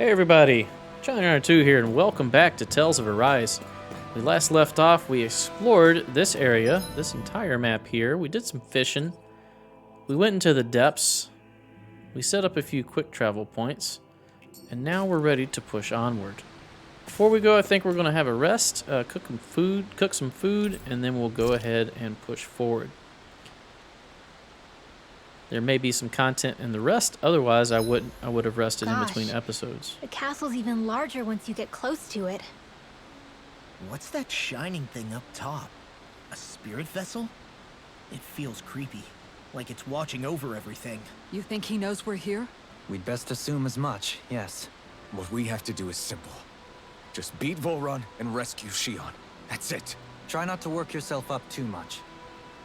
Hey everybody, Johnny2 here, and welcome back to Tales of Arise. We last left off, we explored this area, this entire map here. We did some fishing. We went into the depths. We set up a few quick travel points. And now we're ready to push onward. Before we go, I think we're going to have a rest, cook some food, and then we'll go ahead and push forward. There may be some content in the rest, otherwise I would have rested in between episodes. The castle's even larger once you get close to it. What's that shining thing up top? A spirit vessel? It feels creepy, like it's watching over everything. You think he knows we're here? We'd best assume as much, yes. What we have to do is simple. Just beat Volron and rescue Shion. That's it. Try not to work yourself up too much.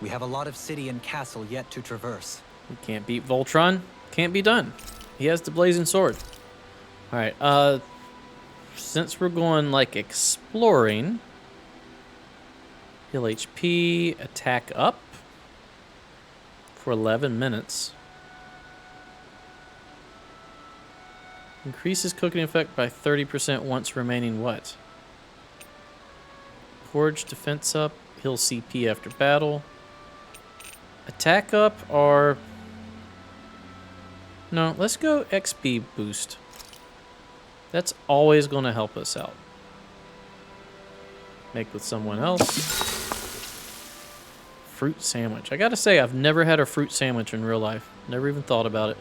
We have a lot of city and castle yet to traverse. We can't beat Voltron. Can't be done. He has the blazing sword. Alright, since we're going, like, exploring, heal HP, attack up for 11 minutes. Increases cooking effect by 30% once remaining what? Forge defense up, heal CP after battle. Attack up or... No, let's go XP boost. That's always going to help us out. Make with someone else. Fruit sandwich. I gotta say, I've never had a fruit sandwich in real life. Never even thought about it.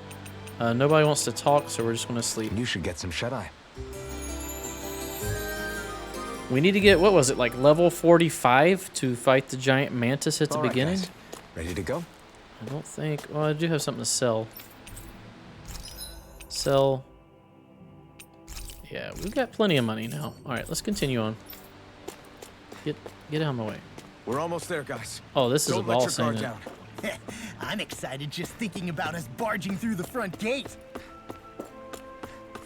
Nobody wants to talk, so we're just going to sleep. You should get some shut-eye. We need to get, what was it, like level 45 to fight the giant mantis at the beginning? Guys. Ready to go? I don't think... Well, I do have something to sell. Sell. Yeah, we've got plenty of money now. Alright, let's continue on. Get out of my way. We're almost there, guys. Oh, this is Don't a ball let your guard saying down. I'm excited just thinking about us barging through the front gate.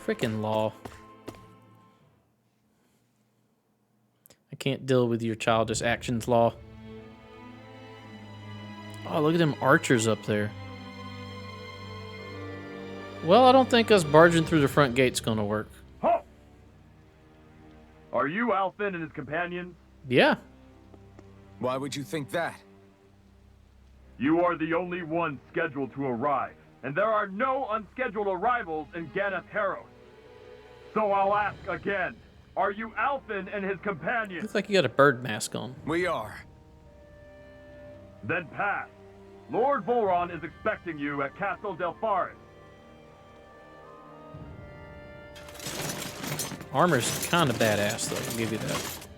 Frickin' law. I can't deal with your childish actions, law. Oh, look at them archers up there. Well, I don't think us barging through the front gate's gonna work. Huh. Are you Alfin and his companions? Yeah. Why would you think that? You are the only one scheduled to arrive, and there are no unscheduled arrivals in Ganeth Haros. So I'll ask again, are you Alfin and his companions? Looks like you got a bird mask on. We are. Then pass. Lord Volron is expecting you at Castle Delpharis. Armor's kind of badass, though. I'll give you that.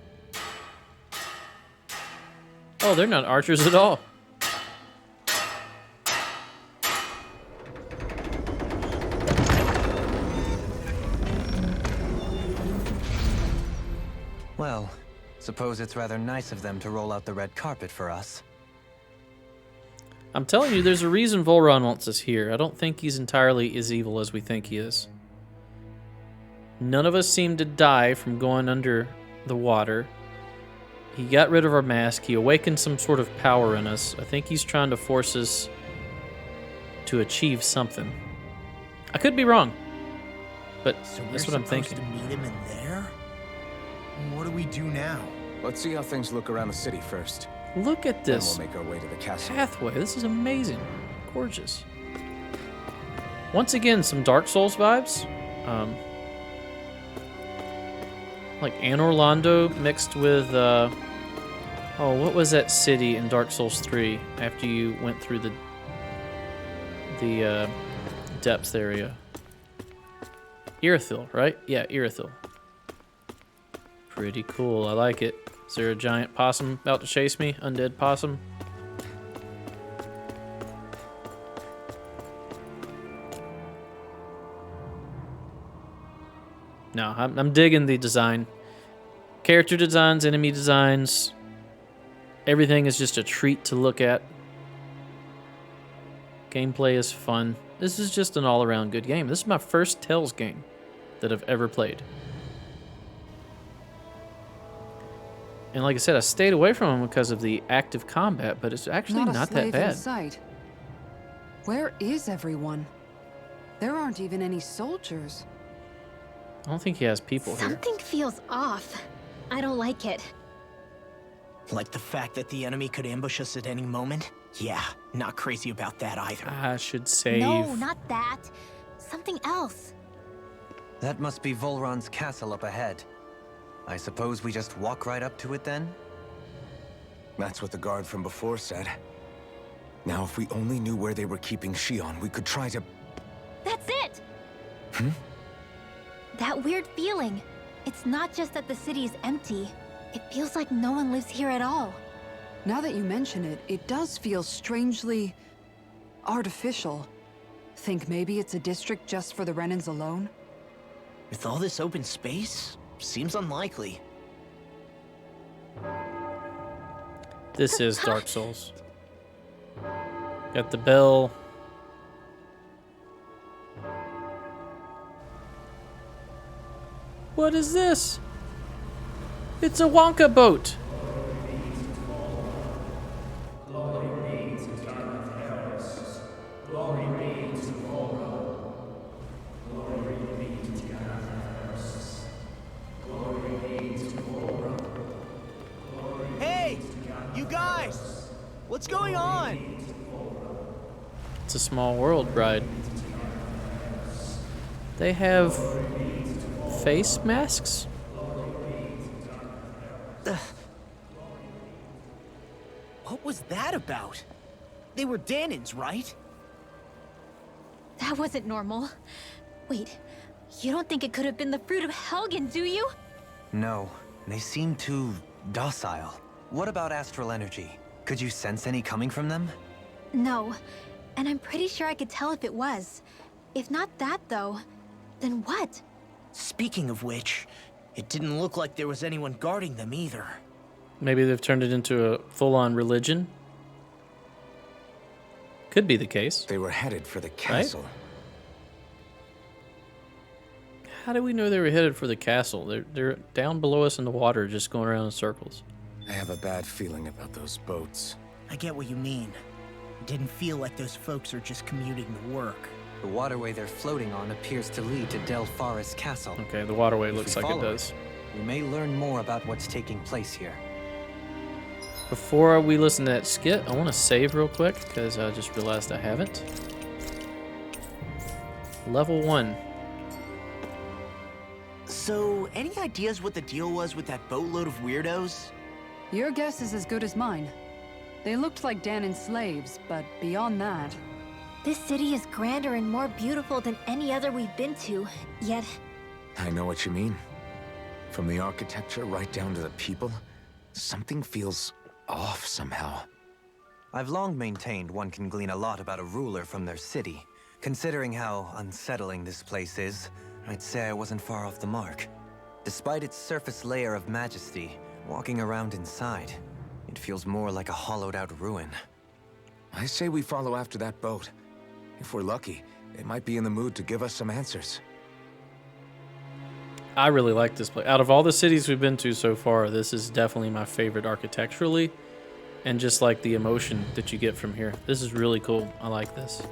Oh, they're not archers at all. Well, suppose it's rather nice of them to roll out the red carpet for us. I'm telling you, there's a reason Volron wants us here. I don't think he's entirely as evil as we think he is. None of us seem to die from going under the water. He got rid of our mask. He awakened some sort of power in us. I think he's trying to force us to achieve something. I could be wrong, but So that's we're what I'm thinking. supposed to meet him in there? What do we do now? Let's see how things look around the city first. Look at Then this we'll make our way to the castle. pathway. This is amazing. Gorgeous. Once again, some Dark Souls vibes. Like Anor Londo mixed with, oh, what was that city in Dark Souls 3 after you went through the depth area? Irithyll, right? Yeah, Irithyll. Pretty cool. I like it. Is there a giant possum about to chase me? Undead possum? No, I'm digging the design. Character designs, enemy designs. Everything is just a treat to look at. Gameplay is fun. This is just an all-around good game. This is my first Tales game that I've ever played. And like I said, I stayed away from them because of the active combat, but it's actually not that slave bad. in sight. Where is everyone? There aren't even any soldiers. I don't think he has people here. Something feels off. I don't like it. Like the fact that the enemy could ambush us at any moment? Yeah, not crazy about that either. I should save. No, not that. Something else. That must be Volron's castle up ahead. I suppose we just walk right up to it then? That's what the guard from before said. Now, if we only knew where they were keeping Shion, we could try to... That's it! That weird feeling. It's not just that the city is empty. It feels like no one lives here at all. Now that you mention it, it does feel strangely... artificial. Think maybe it's a district just for the Renans alone? With all this open space, seems unlikely. This is Dark Souls. Got the bell. What is this? It's a Wonka boat. Hey! You guys! What's going on? It's a small world, Bride. They have face masks? What was that about? They were Danins, right? That wasn't normal. Wait, you don't think it could have been the fruit of Helgen, do you? No, they seem too docile. What about astral energy? Could you sense any coming from them? No, and I'm pretty sure I could tell if it was. If not that, though, then what? Speaking of which, it didn't look like there was anyone guarding them either. Maybe they've turned it into a full-on religion. Could be the case. They were headed for the castle. How do we know they were headed for the castle? They're down below us in the water, just going around in circles. I have a bad feeling about those boats. I get what you mean. It didn't feel like those folks are just commuting to work. The waterway they're floating on appears to lead to Del Faris Castle. Okay, the waterway If looks we like it follow does. We may learn more about what's taking place here. Before we listen to that skit, I want to save real quick because I just realized I haven't. Level 1. So, any ideas what the deal was with that boatload of weirdos? Your guess is as good as mine. They looked like Danon slaves, but beyond that... This city is grander and more beautiful than any other we've been to, yet... I know what you mean. From the architecture right down to the people, something feels off somehow. I've long maintained one can glean a lot about a ruler from their city. Considering how unsettling this place is, I'd say I wasn't far off the mark. Despite its surface layer of majesty, walking around inside, it feels more like a hollowed-out ruin. I say we follow after that boat. If we're lucky, it might be in the mood to give us some answers. I really like this place. Out of all the cities we've been to so far, this is definitely my favorite architecturally. And just like the emotion that you get from here. This is really cool. I like this.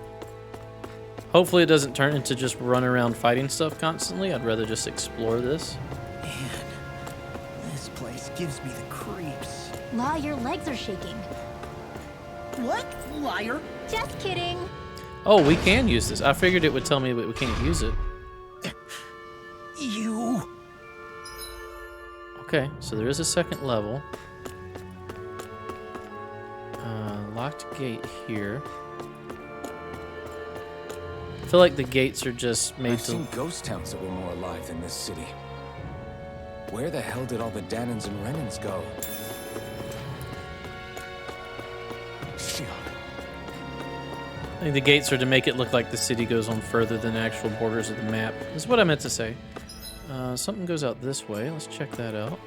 Hopefully it doesn't turn into just run around fighting stuff constantly. I'd rather just explore this. Man, this place gives me the creeps. Law, your legs are shaking. What? Liar? Just kidding. Oh, we can use this. I figured it would tell me that we can't use it. You... Okay, so there is a second level. Locked gate here. I feel like the gates are just made I've to... seen ghost towns that were more alive than this city. Where the hell did all the Danons and Renans go? Shion. I think the gates are to make it look like the city goes on further than the actual borders of the map. That's what I meant to say. Something goes out this way. Let's check that out.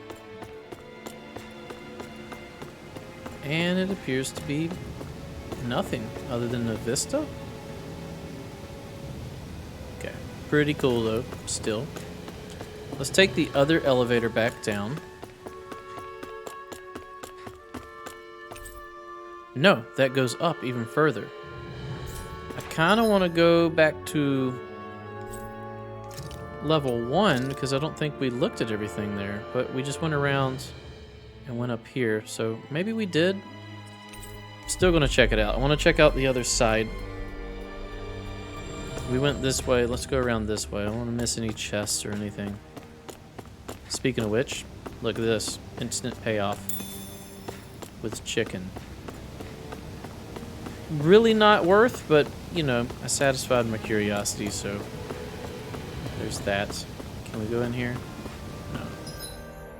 And it appears to be nothing other than a vista. Okay, pretty cool though, still. Let's take the other elevator back down. No, that goes up even further. I kind of want to go back to level 1 because I don't think we looked at everything there, but we just went around and went up here, so maybe we did. Still gonna check it out. I want to check out the other side. We went this way. Let's go around this way. I don't want to miss any chests or anything. Speaking of which, look at this. Instant payoff with chicken. Really not worth, but, you know, I satisfied my curiosity, so there's that. Can we go in here? No.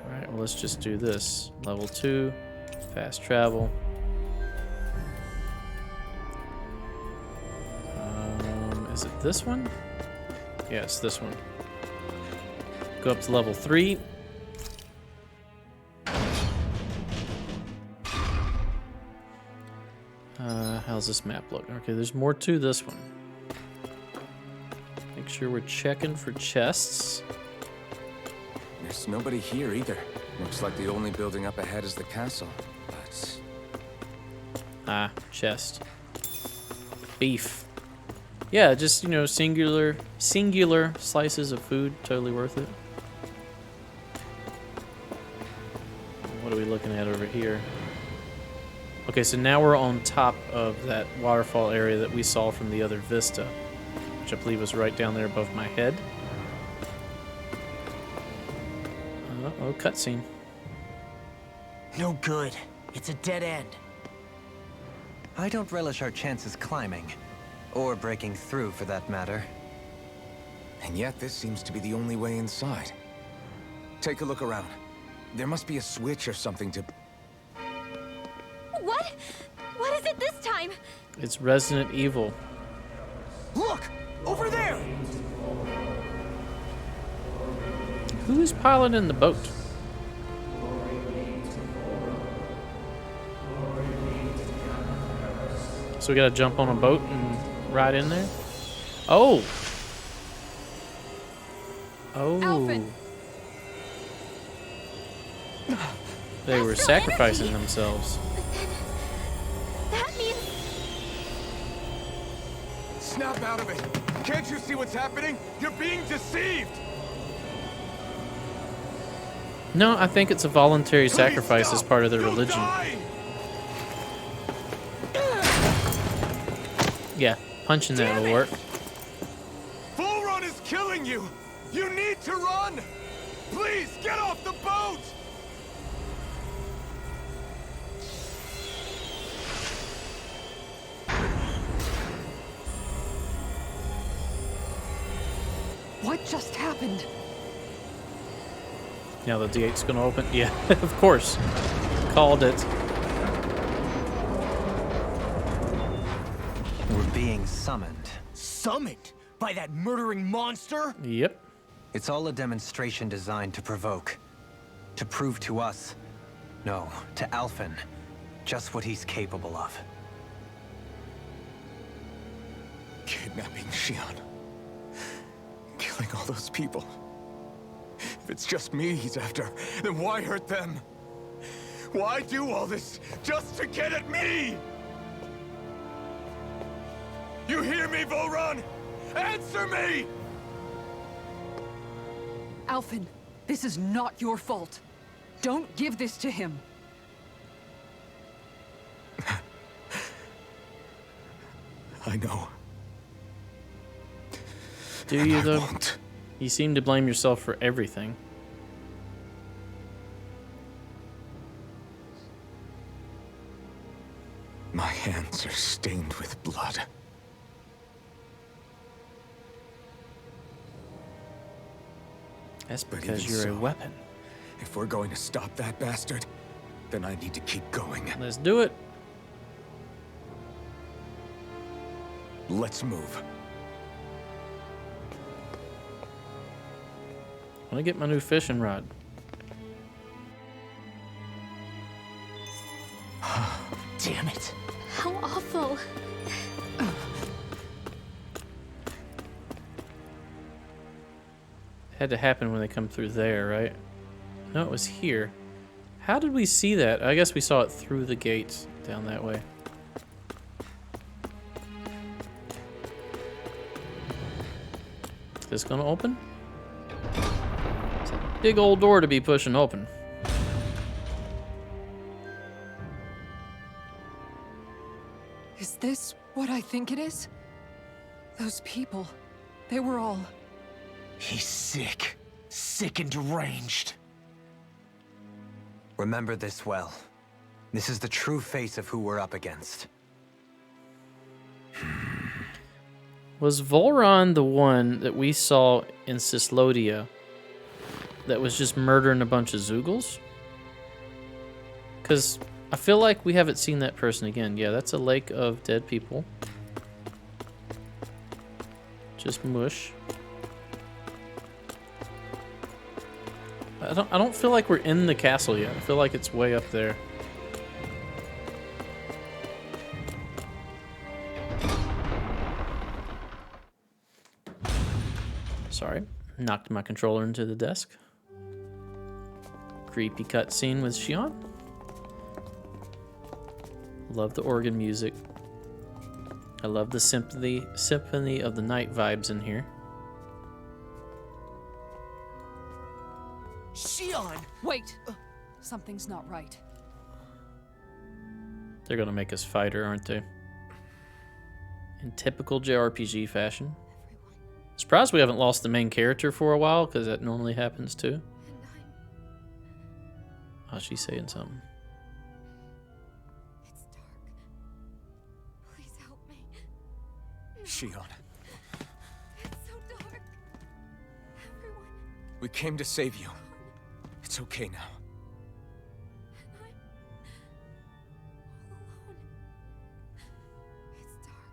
Alright, well, let's just do this. Level 2, fast travel. Is it this one? Yeah, it's this one. Go up to level 3. How's this map look? Okay, there's more to this one. Make sure we're checking for chests. There's nobody here either. Looks like the only building up ahead is the castle. But Ah, chest. Beef. Yeah, just, you know, singular slices of food, totally worth it. What are we looking at over here? Okay, so now we're on top of that waterfall area that we saw from the other vista, which I believe was right down there above my head. Uh-oh, cutscene. No good. It's a dead end. I don't relish our chances climbing. Or breaking through, for that matter. and yet this seems to be the only way inside. Take a look around. There must be a switch or something to... What? What is it this time? It's Resident Evil. Look! Over there! Who's piloting the boat? So we gotta jump on a boat and ride in there? Oh! Oh. Alfred. They were Astral sacrificing energy. themselves. That means Snap out of it! Can't you see what's happening? You're being deceived! No, I think it's a voluntary Please sacrifice as stop! part of their You'll religion. die! Yeah, punching that will work. Bull Run is killing you! You need to run! Please, get off the boat! What just happened? Now the gate's gonna open. Yeah, of course. Called it. We're being summoned. Summoned by that murdering monster? Yep. It's all a demonstration designed to provoke. To prove to us, no, to Alphen, just what he's capable of. Kidnapping Xion. Killing all those people. If it's just me he's after, then why hurt them? Why do all this just to get at me? You hear me, Volrun? Answer me! Alphen, this is not your fault. Don't give this to him. I know. Do And you I though? won't. You seem to blame yourself for everything. My hands are stained with blood. That's But because even you're a so- weapon. If we're going to stop that bastard, then I need to keep going. Let's do it. Let's move. I want to get my new fishing rod. Damn it. how awful. Had to happen when they come through there, right? No, it was here. How did we see that? I guess we saw it through the gates down that way. Is this gonna open? Big old door to be pushing open. Is this what I think it is? Those people, they were all... He's sick. Sick and deranged. Remember this well. This is the true face of who we're up against. Was Volron the one that we saw in Cislodia that was just murdering a bunch of Zeugles? Because I feel like we haven't seen that person again. Yeah, that's a lake of dead people. Just mush. I don't feel like we're in the castle yet. I feel like it's way up there. Sorry, knocked my controller into the desk. Creepy cutscene with Xion. Love the organ music. I love the symphony of the night vibes in here. Xion! Wait! Something's not right. They're gonna make us fight her, aren't they? In typical JRPG fashion. Surprised we haven't lost the main character for a while, because that normally happens too. Oh, she's saying something. It's dark. Please help me. Xion, It's so dark. Everyone, we came to save you. It's okay now. I'm all alone. It's dark.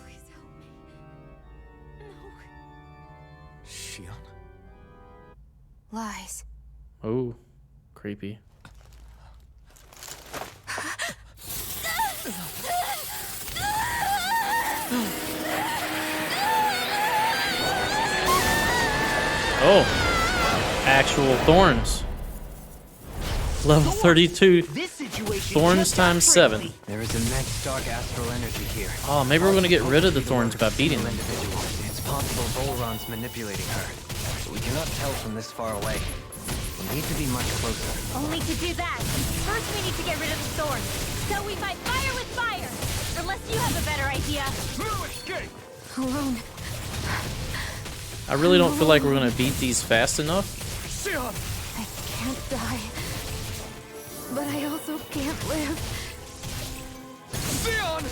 Please help me. No. Xion? Lies. Oh, creepy. Oh, actual thorns. Level 32. This situation Thorns just got times 7. crazy. There is immense dark astral energy here. Oh, maybe we're gonna get rid of the thorns by beating them. Individual. It's possible Volron's manipulating her, but we cannot tell from this far away. We need to be much closer. Only to do that, first we need to get rid of the thorns. So we fight fire with fire. Unless you have a better idea. No escape! Alone. I really don't feel like we're gonna beat these fast enough. Xion! I can't die. But I also can't live. Xion!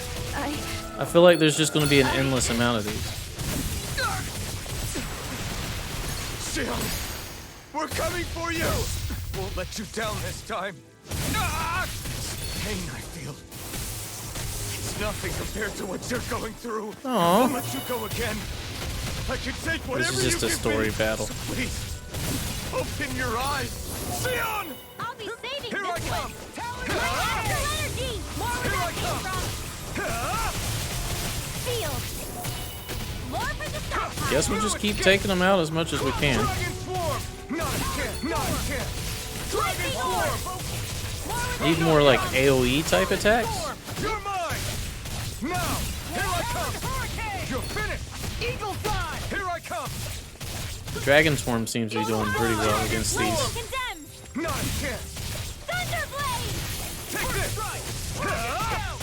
I feel like there's just gonna be an endless amount of these. Xion! We're coming for you! Won't let you down this time. Ah! Pain I feel. It's nothing compared to what you're going through. Aw. I'll let you go again. I can take whatever This is just you a give story me. battle. So please, open your eyes. Xion! I'll be saving Here this I come. one. Right after energy. More where Here I that came come. from. Ah! Field. More for the stockpile. Guess we'll just keep taking them out as much as we can. Dragon Swarm! Not a chance, not a chance. Dragon Swarm! Need more like AoE type attacks. You're mine! Now! Here I come! You're finished! Eagle fly! Here I come! Dragon Swarm seems to be doing pretty well against these. Condemned. Not a chance! Thunderblade. Take this! Ah!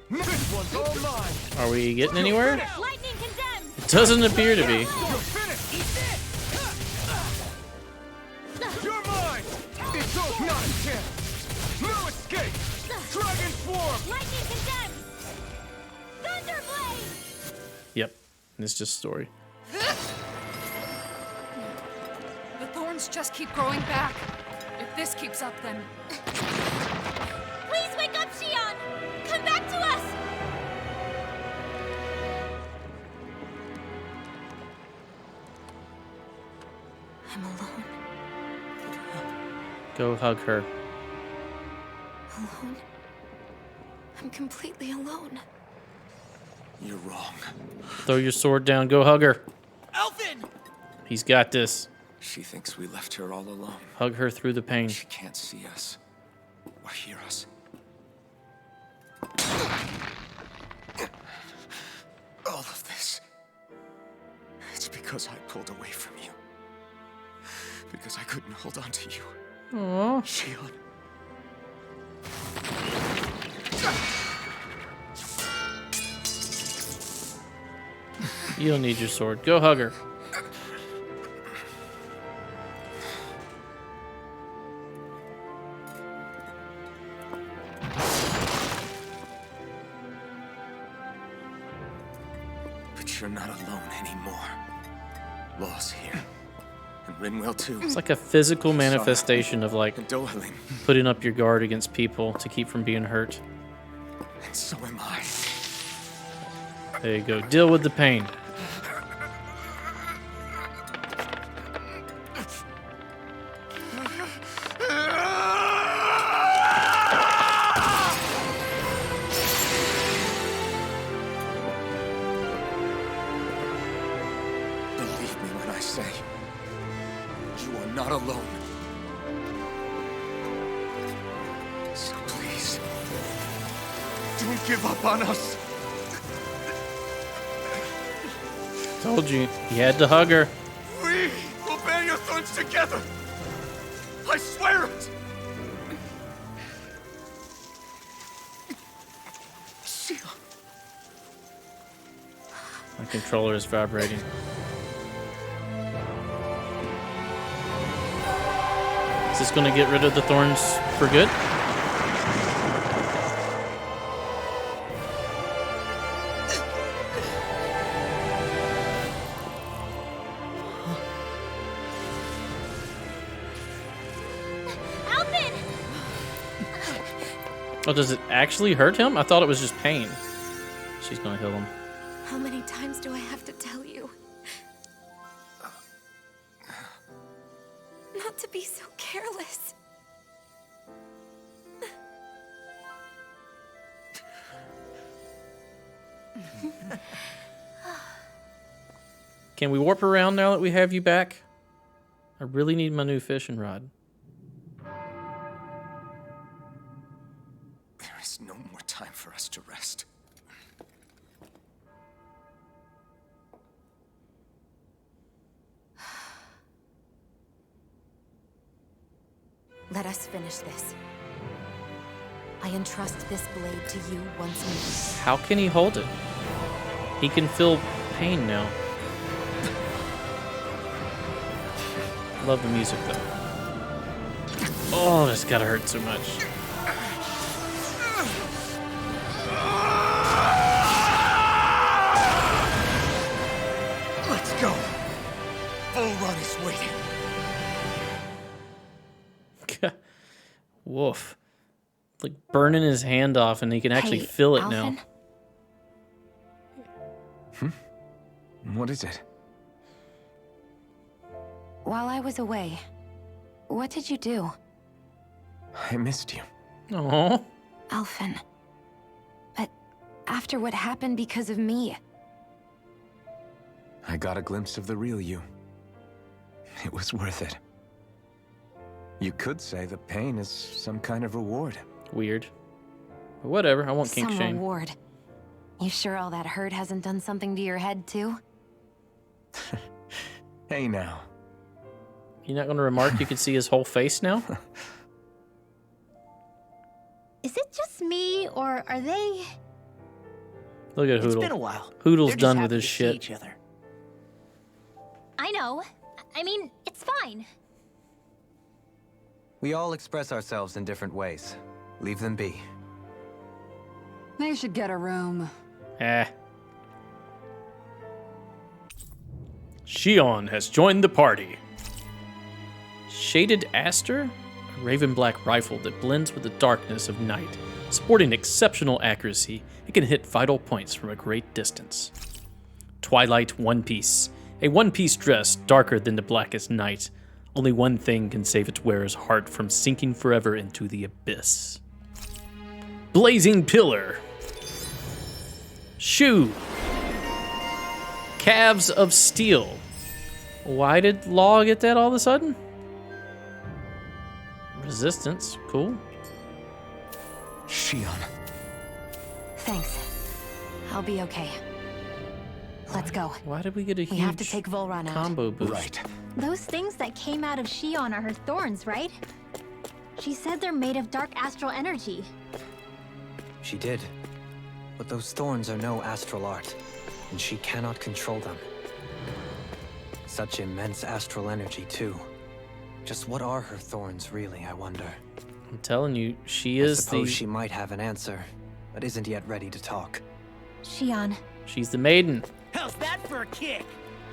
This one's all mine! Are we getting anywhere? Lightning condemned. It doesn't appear to be. You're finished! Eat this! You're mine! It's all not a chance! No escape! Dragon Swarm! Lightning condemned. Thunderblade. Yep, it's just story. The thorns just keep growing back. If this keeps up, then... Please wake up, Xion. Come back to us. I'm alone. Go hug her. Alone. I'm completely alone. You're wrong. Throw your sword down. Go hug her. Elfin! He's got this. She thinks we left her all alone. Hug her through the pain. She can't see us or hear us. All of this. It's because I pulled away from you. because I couldn't hold on to you. Aww. Shion. You don't need your sword. Go hug her. But you're not alone anymore. Law's here. And Rinwell too. It's like a physical manifestation of like And Dohaling. putting up your guard against people to keep from being hurt. And so am I. There you go. Deal with the pain. Believe me when I say, you are not alone. So please, don't give up on us. Told you. You had to hug her. We will bear your thorns together. I swear it. Shion. My controller is vibrating. Is this going to get rid of the thorns for good? Alvin! Oh, does it actually hurt him? I thought it was just pain. She's going to heal him. How many times do I have to tell you? Not to be so careless. Can we warp around now that we have you back? I really need my new fishing rod. There is no more time for us to rest. Let us finish this. I entrust this blade to you once more. How can he hold it? He can feel pain now. Love the music though. Oh, this gotta hurt so much. Let's go. Bull Run is waiting. Woof. Like burning his hand off and he can actually Hey, feel it Alvin? now. What is it? While I was away, what did you do? I missed you. Oh, Alvin. But after what happened because of me, I got a glimpse of the real you. It was worth it. You could say the pain is some kind of reward. weird. But whatever, I want kink some shame. reward. You sure all that hurt hasn't done something to your head too? Hey now. You're not gonna remark you can see his whole face now? Is it just me, or are they... Look at It's been a Hoodle. while. Hoodle's They're just done happy with his to see shit. each other. I know. I mean, it's fine. We all express ourselves in different ways. Leave them be. They should get a room. Eh. Shion has joined the party. Shaded Aster? A raven black rifle that blends with the darkness of night. Sporting exceptional accuracy, it can hit vital points from a great distance. Twilight One Piece. A one-piece dress darker than the blackest night. Only one thing can save its wearer's heart from sinking forever into the abyss. Blazing Pillar. Shoe. Calves of Steel. Why did Law get that all of a sudden? Resistance. Cool. Shion. Thanks. I'll be okay. Let's go. Why did we get a We have to huge take Volron out. combo boost? Right. Those things that came out of Shion are her thorns, right? She said they're made of dark astral energy. She did. But those thorns are no astral art, and she cannot control them. Such immense astral energy, too. Just what are her thorns, really, I wonder? I'm telling you, she I is suppose the... she might have an answer, but isn't yet ready to talk. Shion. She's the maiden. How's that for a kick?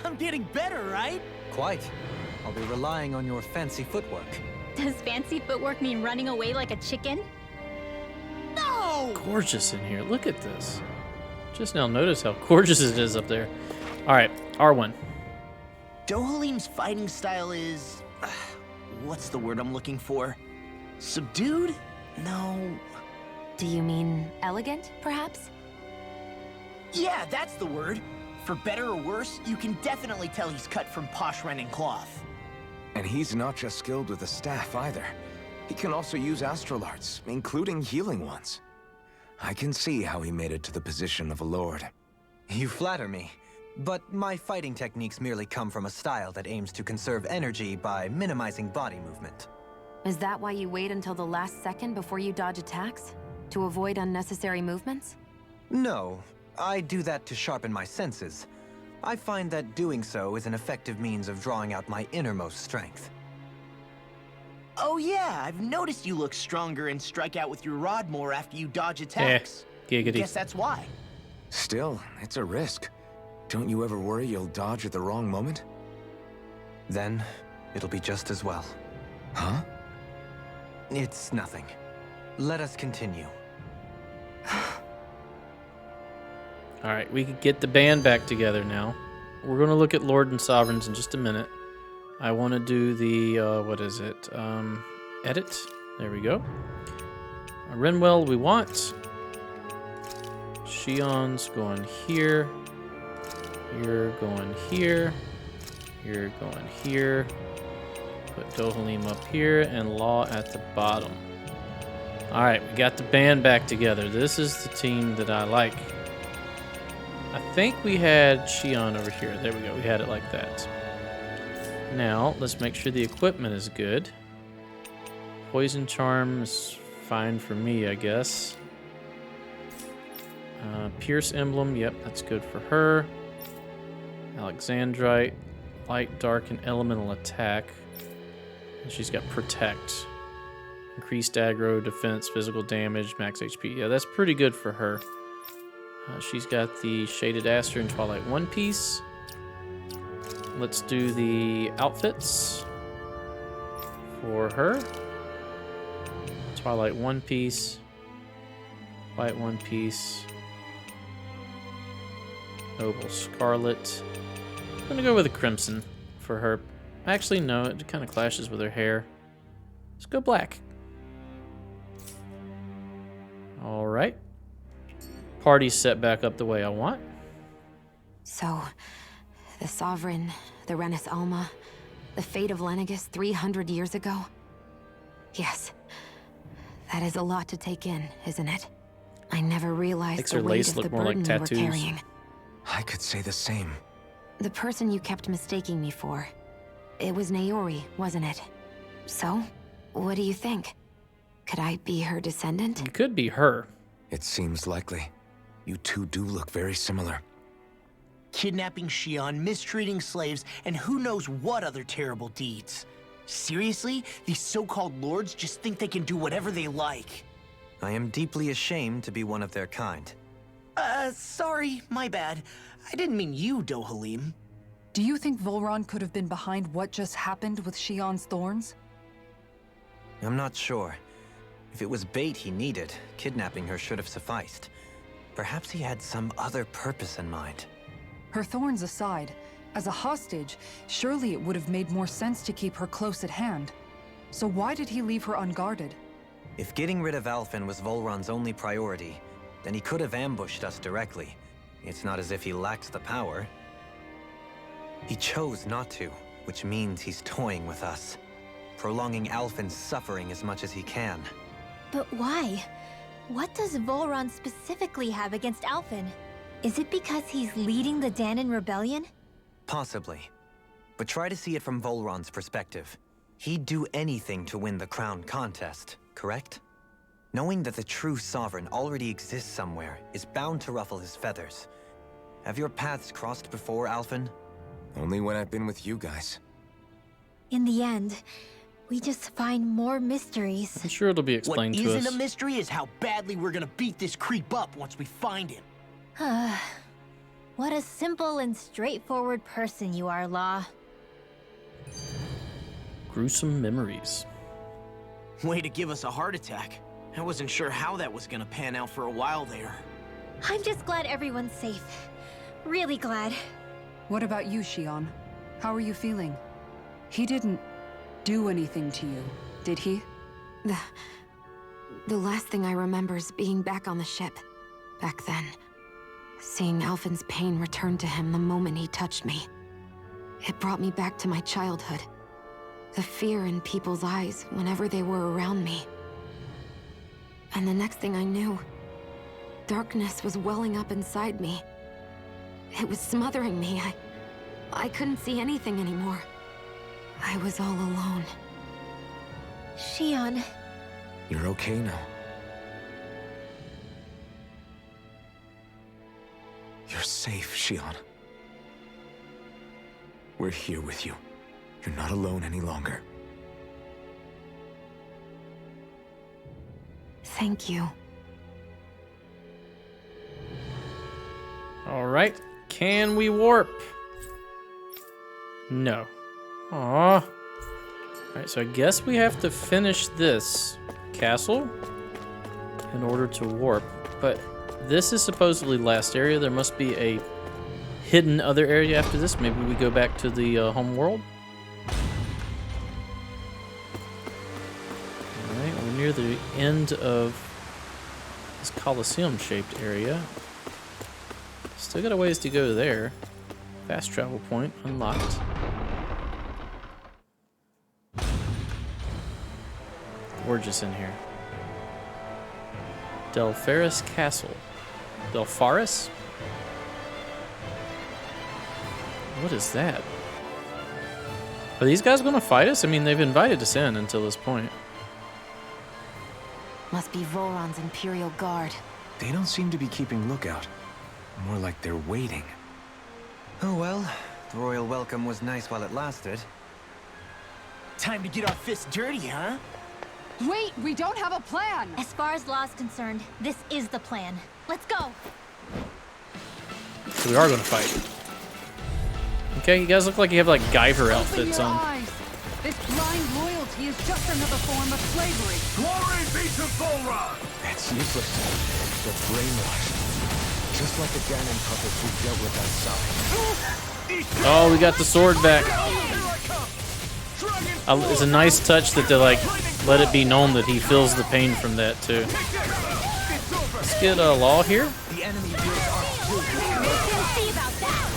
I'm getting better, right? Quite. I'll be relying on your fancy footwork. Does fancy footwork mean running away like a chicken? No! Gorgeous in here. Look at this. Just now notice how gorgeous it is up there. All right, R1. Dohalim's fighting style is... what's the word I'm looking for? Subdued? No... Do you mean elegant, perhaps? Yeah, that's the word. For better or worse, you can definitely tell he's cut from posh Renin cloth. And he's not just skilled with the staff either. He can also use astral arts, including healing ones. I can see how he made it to the position of a lord. You flatter me. But my fighting techniques merely come from a style that aims to conserve energy by minimizing body movement. Is that why you wait until the last second before you dodge attacks? To avoid unnecessary movements? No, I do that to sharpen my senses. I find that doing so is an effective means of drawing out my innermost strength. Oh yeah, I've noticed you look stronger and strike out with your rod more after you dodge attacks. Giggity. Guess that's why. Still, it's a risk. Don't you ever worry you'll dodge at the wrong moment? Then, it'll be just as well. Huh? It's nothing. Let us continue. All right, we could get the band back together now. We're going to look at Lord and Sovereigns in just a minute. I want to do the, what is it? Edit. There we go. Renwell we want. Shion's going here. You're going here. You're going here. Put Dohalim up here and Law at the bottom. All right, we got the band back together. This is the team that I like. I think we had Shion over here. There we go. We had it like that. Now, let's make sure the equipment is good. Poison Charm is fine for me, I guess. Pierce Emblem, yep, that's good for her. Alexandrite, Light, Dark, and Elemental Attack. And she's got Protect. Increased aggro, defense, physical damage, max HP. Yeah, that's pretty good for her. She's got the Shaded Aster and Twilight One Piece. Let's do the outfits for her. Twilight One Piece. White One Piece. Noble Scarlet. I'm gonna go with a Crimson for her. Actually, no, it kind of clashes with her hair. Let's go black. All right. Party's set back up the way I want. So, the Sovereign, the Renis Alma, the fate of Lenegis 300 years ago? Yes. That is a lot to take in, isn't it? I never realized Makes the her weight lace of look the more like burden you were tattoos. carrying. I could say the same. The person you kept mistaking me for. It was Naori, wasn't it? So, what do you think? Could I be her descendant? It could be her. It seems likely. You two do look very similar. Kidnapping Shion, mistreating slaves, and who knows what other terrible deeds. Seriously? These so-called lords just think they can do whatever they like. I am deeply ashamed to be one of their kind. Sorry, my bad. I didn't mean you, Dohalim. Do you think Volron could have been behind what just happened with Shion's thorns? I'm not sure. If it was bait he needed, kidnapping her should have sufficed. Perhaps he had some other purpose in mind. Her thorns aside, as a hostage, surely it would have made more sense to keep her close at hand. So why did he leave her unguarded? If getting rid of Alphen was Volron's only priority, then he could have ambushed us directly. It's not as if he lacked the power. He chose not to, which means he's toying with us, prolonging Alphen's suffering as much as he can. But why? What does Volron specifically have against Alphen? Is it because he's leading the Dahnan rebellion? Possibly. But try to see it from Volron's perspective. He'd do anything to win the crown contest, correct? Knowing that the true sovereign already exists somewhere is bound to ruffle his feathers. Have your paths crossed before, Alphen? Only when I've been with you guys. In the end, we just find more mysteries. I'm sure it'll be explained What to isn't us. a mystery is how badly we're gonna beat this creep up once we find him. What a simple and straightforward person you are, Law. Gruesome memories. Way to give us a heart attack. I wasn't sure how that was gonna pan out for a while there. I'm just glad everyone's safe. Really glad. What about you, Shion? How are you feeling? He didn't do anything to you, did he? The last thing I remember is being back on the ship. Back then. Seeing Alphen's pain return to him the moment he touched me. It brought me back to my childhood. The fear in people's eyes whenever they were around me. And the next thing I knew, darkness was welling up inside me. It was smothering me. I couldn't see anything anymore. I was all alone. Shion, You're okay now. You're safe, Shion. We're here with you. You're not alone any longer. Thank you. All right. Can we warp? No. Aw. All right, so I guess we have to finish this castle in order to warp. But this is supposedly last area. There must be a hidden other area after this. Maybe we go back to the home world. All right, we're near the end of this Colosseum-shaped area. Still got a ways to go there. Fast travel point unlocked. Gorgeous in here. Delpharis Castle. Delpharis? What is that? Are these guys gonna fight us? I mean, they've invited us in until this point. Must be Volron's Imperial Guard. They don't seem to be keeping lookout. More like they're waiting. Oh well, the royal welcome was nice while it lasted. Time to get our fists dirty, huh? Wait, we don't have a plan! as far as Law's concerned, this is the plan. Let's go! So we are gonna fight. Okay, you guys look like you have like Guyver outfits Open your on. eyes. This blind loyalty is just another form of slavery. Glory be to Volron! That's useless. They're brainwashed. Just like the Ganon puppets we dealt with outside. Oh, we got the sword back. It's a nice touch that they like let it be known that he feels the pain from that too. Let's get a Law here. The enemy wields our shield. See about that!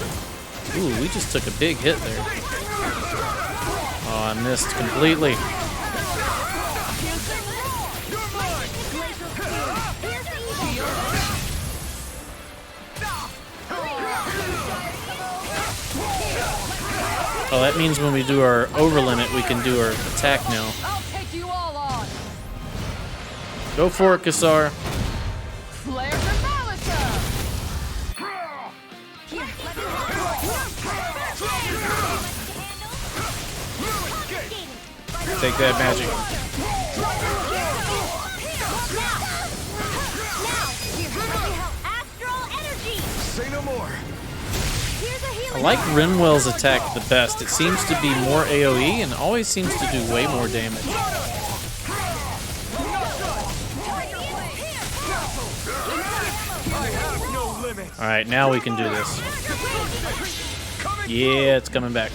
Ooh, we just took a big hit there. Oh, I missed completely. Oh, that means when we do our overlimit, we can do our attack now. I'll take you all on. Go for it, Kassar. Flare for Malisa! Take that magic. Say no more. I like Rinwell's attack the best. It seems to be more AoE and always seems to do way more damage. Alright, now we can do this. Yeah, it's coming back.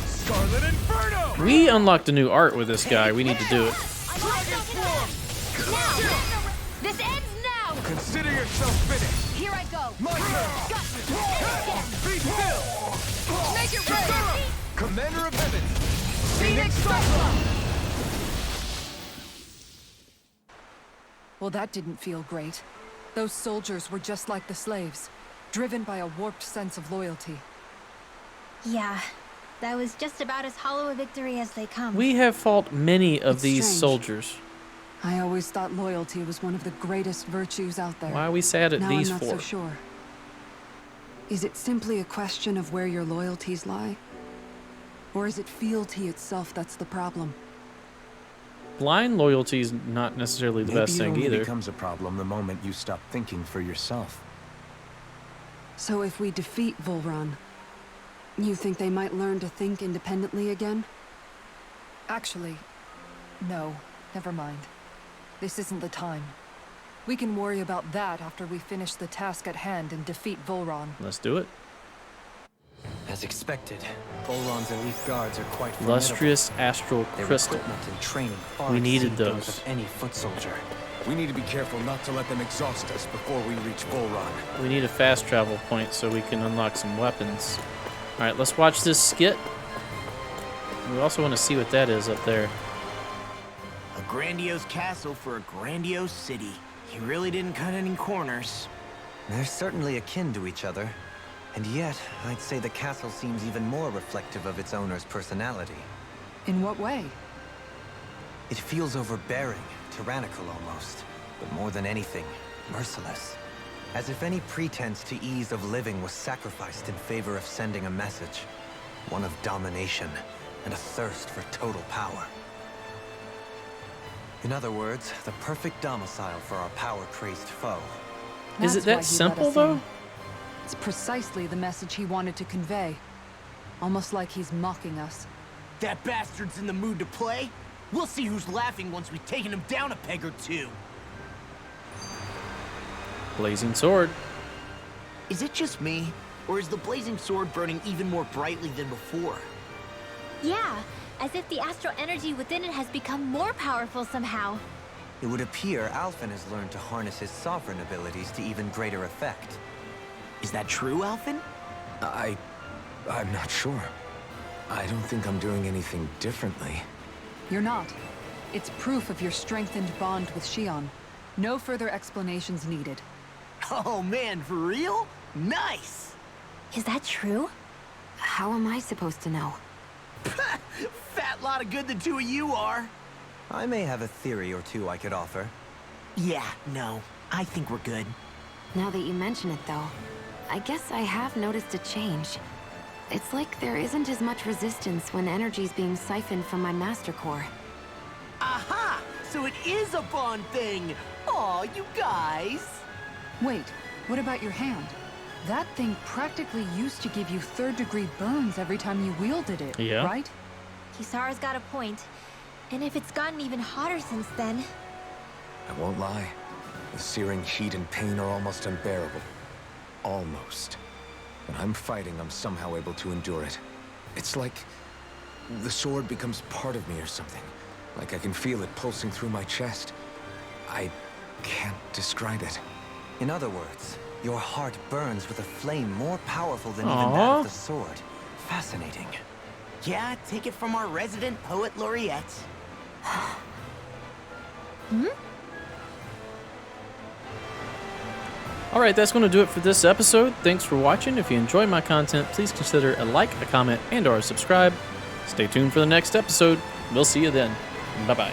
Scarlet Inferno! We unlocked a new art with this guy. We need to do it. This ends now! Consider yourself finished. Here I go! My turn. Be still. Make it rain! Commander of Heaven. Phoenix Cyclone! Well, that didn't feel great. Those soldiers were just like the slaves. driven by a warped sense of loyalty. Yeah, that was just about as hollow a victory as they come. We have fought many of It's these strange. soldiers. I always thought loyalty was one of the greatest virtues out there. Why are we sad at Now these I'm not four? so sure. Is it simply a question of where your loyalties lie? Or is it fealty itself that's the problem? Blind loyalty is not necessarily the best Maybe it thing only either. becomes a problem the moment you stop thinking for yourself. So if we defeat Volran, you think they might learn to think independently again? Actually, no. Never mind. This isn't the time. We can worry about that after we finish the task at hand and defeat Volran. Let's do it. As expected, Volron's elite guards are quite formidable. Lustrous astral Their crystal. equipment and training far We needed exceed those those. of any foot soldier. We need to be careful not to let them exhaust us before we reach Volron. We need a fast travel point so we can unlock some weapons. All right, let's watch this skit. We also want to see what that is up there. A grandiose castle for a grandiose city. He really didn't cut any corners. They're certainly akin to each other. And yet, I'd say the castle seems even more reflective of its owner's personality. In what way? It feels overbearing, tyrannical almost. But more than anything, merciless. As if any pretense to ease of living was sacrificed in favor of sending a message. One of domination and a thirst for total power. In other words, the perfect domicile for our power-crazed foe. Is it That's that why he let simple, us though? in. It's precisely the message he wanted to convey. Almost like he's mocking us. That bastard's in the mood to play. We'll see who's laughing once we've taken him down a peg or two. Blazing sword. Is it just me, or is the blazing sword burning even more brightly than before? Yeah, as if the astral energy within it has become more powerful somehow. It would appear Alphen has learned to harness his sovereign abilities to even greater effect. Is that true, Alphen? I'm not sure. I don't think I'm doing anything differently. You're not. It's proof of your strengthened bond with Shion. No further explanations needed. Oh man, for real? Nice! Is that true? How am I supposed to know? Fat lot of good the two of you are. I may have a theory or two I could offer. Yeah, no. I think we're good. Now that you mention it, though, I guess I have noticed a change. It's like there isn't as much resistance when energy's being siphoned from my Master Core. Aha! So it is a bond thing! Aw, you guys! Wait, what about your hand? That thing practically used to give you third-degree burns every time you wielded it, Yeah. right? Kisara's got a point. And if it's gotten even hotter since then... I won't lie. The searing heat and pain are almost unbearable. Almost. When I'm fighting, I'm somehow able to endure it. It's like the sword becomes part of me or something. Like I can feel it pulsing through my chest. I can't describe it. In other words, your heart burns with a flame more powerful than even that Aww. of the sword. Fascinating. Yeah, take it from our resident poet laureate. Alright, that's going to do it for this episode. Thanks for watching. If you enjoy my content, please consider a like, a comment, and or a subscribe. Stay tuned for the next episode. We'll see you then. Bye-bye.